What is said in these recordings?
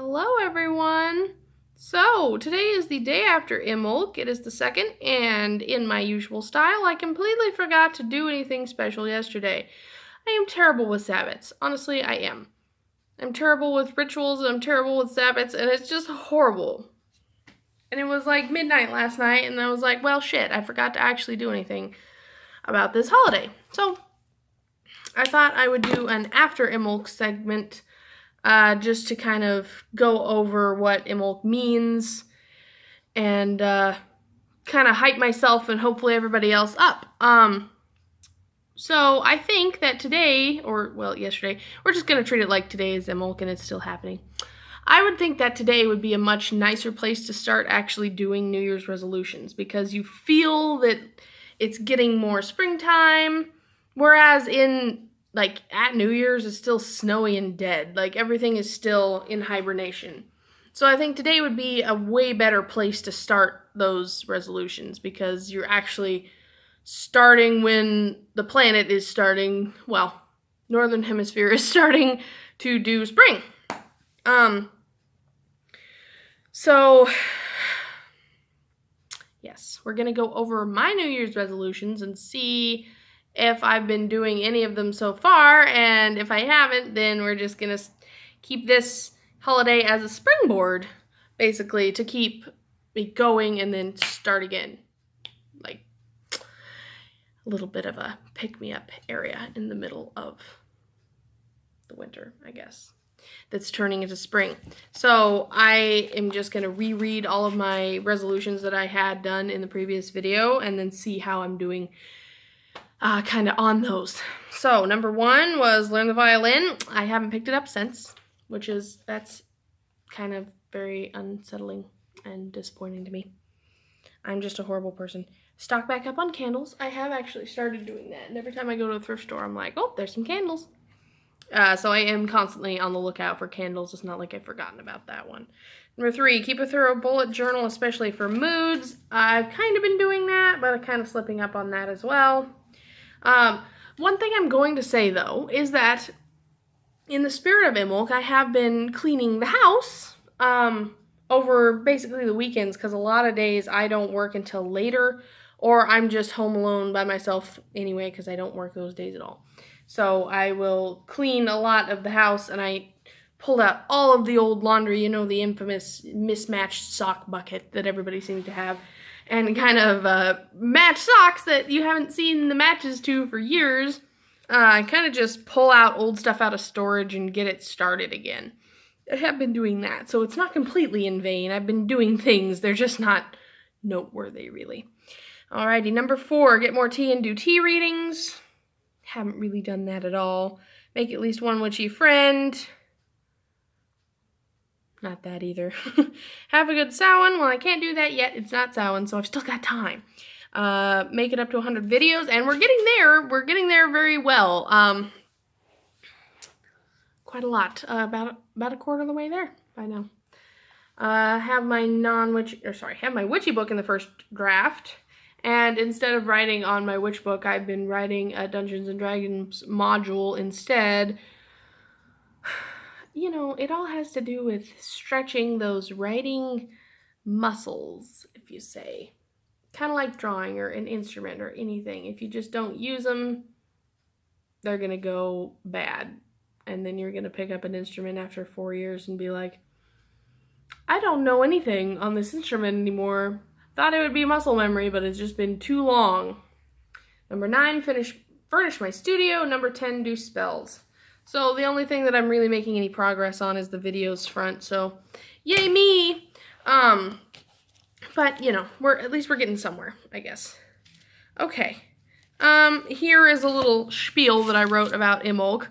Hello everyone! So, today is the day after Imbolc. It is the 2nd, and in my usual style, I completely forgot to do anything special yesterday. I am terrible with Sabbats. Honestly, I am. I'm terrible with rituals, and I'm terrible with Sabbats, and it's just horrible. And it was like midnight last night, and I was like, well, shit, I forgot to actually do anything about this holiday. So, I thought I would do an after Imbolc segment just to kind of go over what Imbolc means and kind of hype myself and hopefully everybody else up. So I think that today, or well, yesterday, we're just going to treat it like today is Imbolc and it's still happening. I would think that today would be a much nicer place to start actually doing New Year's resolutions because you feel that it's getting more springtime, whereas at New Year's, it's still snowy and dead. Like, everything is still in hibernation. So I think today would be a way better place to start those resolutions because you're actually starting when the planet is starting, well, Northern Hemisphere is starting to do spring. So, yes, we're going to go over my New Year's resolutions and see if I've been doing any of them so far, and if I haven't, then we're just going to keep this holiday as a springboard, basically, to keep it going and then start again. Like, a little bit of a pick-me-up area in the middle of the winter, I guess, that's turning into spring. So I am just going to reread all of my resolutions that I had done in the previous video and then see how I'm doing kind of on those. So, number 1 was learn the violin. I haven't picked it up since, that's kind of very unsettling and disappointing to me. I'm just a horrible person. Stock back up on candles. I have actually started doing that, and every time I go to a thrift store, I'm like, oh, there's some candles. So I am constantly on the lookout for candles. It's not like I've forgotten about that one. Number 3, keep a thorough bullet journal, especially for moods. I've kind of been doing that, but I'm kind of slipping up on that as well. One thing I'm going to say, though, is that in the spirit of Imbolc, I have been cleaning the house over basically the weekends because a lot of days I don't work until later, or I'm just home alone by myself anyway because I don't work those days at all. So I will clean a lot of the house, and I pulled out all of the old laundry, you know, the infamous mismatched sock bucket that everybody seems to have, and kind of match socks that you haven't seen the matches to for years. I kind of just pull out old stuff out of storage and get it started again. I have been doing that, so it's not completely in vain. I've been doing things. They're just not noteworthy, really. Alrighty, number 4, get more tea and do tea readings. Haven't really done that at all. Make at least one witchy friend. Not that either. Have a good Samhain. Well, I can't do that yet. It's not Samhain, so I've still got time. Make it up to 100 videos, and we're getting there. We're getting there very well. Quite a lot. About a quarter of the way there by now. Have my have my witchy book in the first draft. And instead of writing on my witch book, I've been writing a Dungeons & Dragons module instead. You know, it all has to do with stretching those writing muscles, if you say. Kind of like drawing or an instrument or anything. If you just don't use them, they're going to go bad. And then you're going to pick up an instrument after 4 years and be like, I don't know anything on this instrument anymore. Thought it would be muscle memory, but it's just been too long. Number 9, furnish my studio. Number 10, do spells. So the only thing that I'm really making any progress on is the videos front, so yay me! But, you know, at least we're getting somewhere, I guess. Okay. Here is a little spiel that I wrote about Imbolc.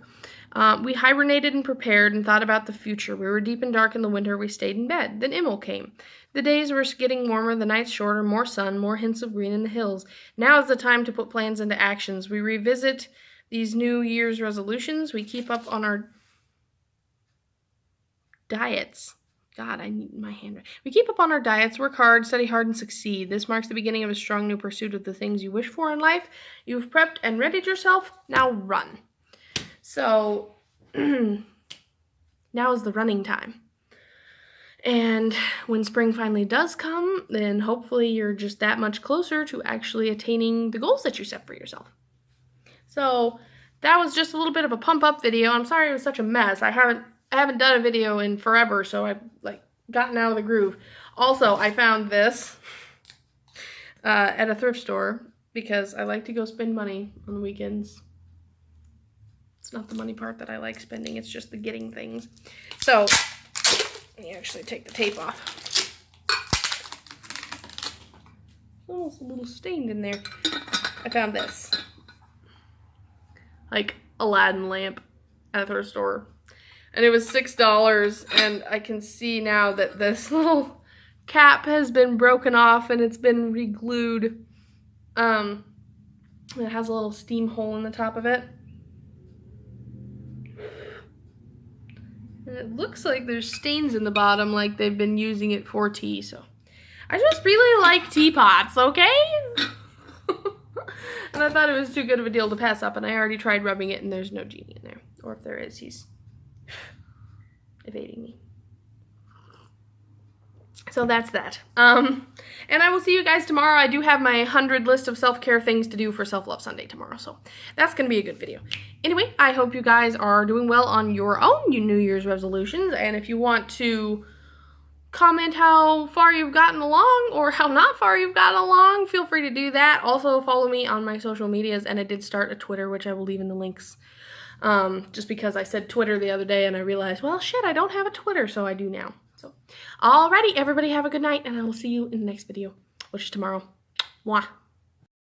We hibernated and prepared and thought about the future. We were deep and dark in the winter. We stayed in bed. Then Imbolc came. The days were getting warmer, the nights shorter, more sun, more hints of green in the hills. Now is the time to put plans into actions. We revisit these New Year's resolutions. We keep up on our diets. God, I need my hand. We keep up on our diets, work hard, study hard, and succeed. This marks the beginning of a strong new pursuit of the things you wish for in life. You've prepped and readied yourself. Now run. So, now is the running time. And when spring finally does come, then hopefully you're just that much closer to actually attaining the goals that you set for yourself. So that was just a little bit of a pump up video. I'm sorry it was such a mess. I haven't done a video in forever, so I've like gotten out of the groove. Also, I found this at a thrift store because I like to go spend money on the weekends. It's not the money part that I like spending, it's just the getting things. So, let me actually take the tape off. Almost a little stained in there. I found this. Like, Aladdin lamp at a thrift store. And it was $6, and I can see now that this little cap has been broken off and it's been re-glued. It has a little steam hole in the top of it. And it looks like there's stains in the bottom, like they've been using it for tea, so. I just really like teapots, okay? And I thought it was too good of a deal to pass up, and I already tried rubbing it, and there's no genie in there. Or if there is, he's evading me. So that's that. And I will see you guys tomorrow. I do have my 100 list of self-care things to do for Self-Love Sunday tomorrow, so that's going to be a good video. Anyway, I hope you guys are doing well on your own New Year's resolutions, and if you want to comment how far you've gotten along or how not far you've gotten along, feel free to do that. Also, follow me on my social medias, and I did start a Twitter, which I will leave in the links. Just because I said Twitter the other day and I realized, well, shit, I don't have a Twitter, so I do now. So, alrighty, everybody have a good night, and I will see you in the next video, which is tomorrow. Mwah.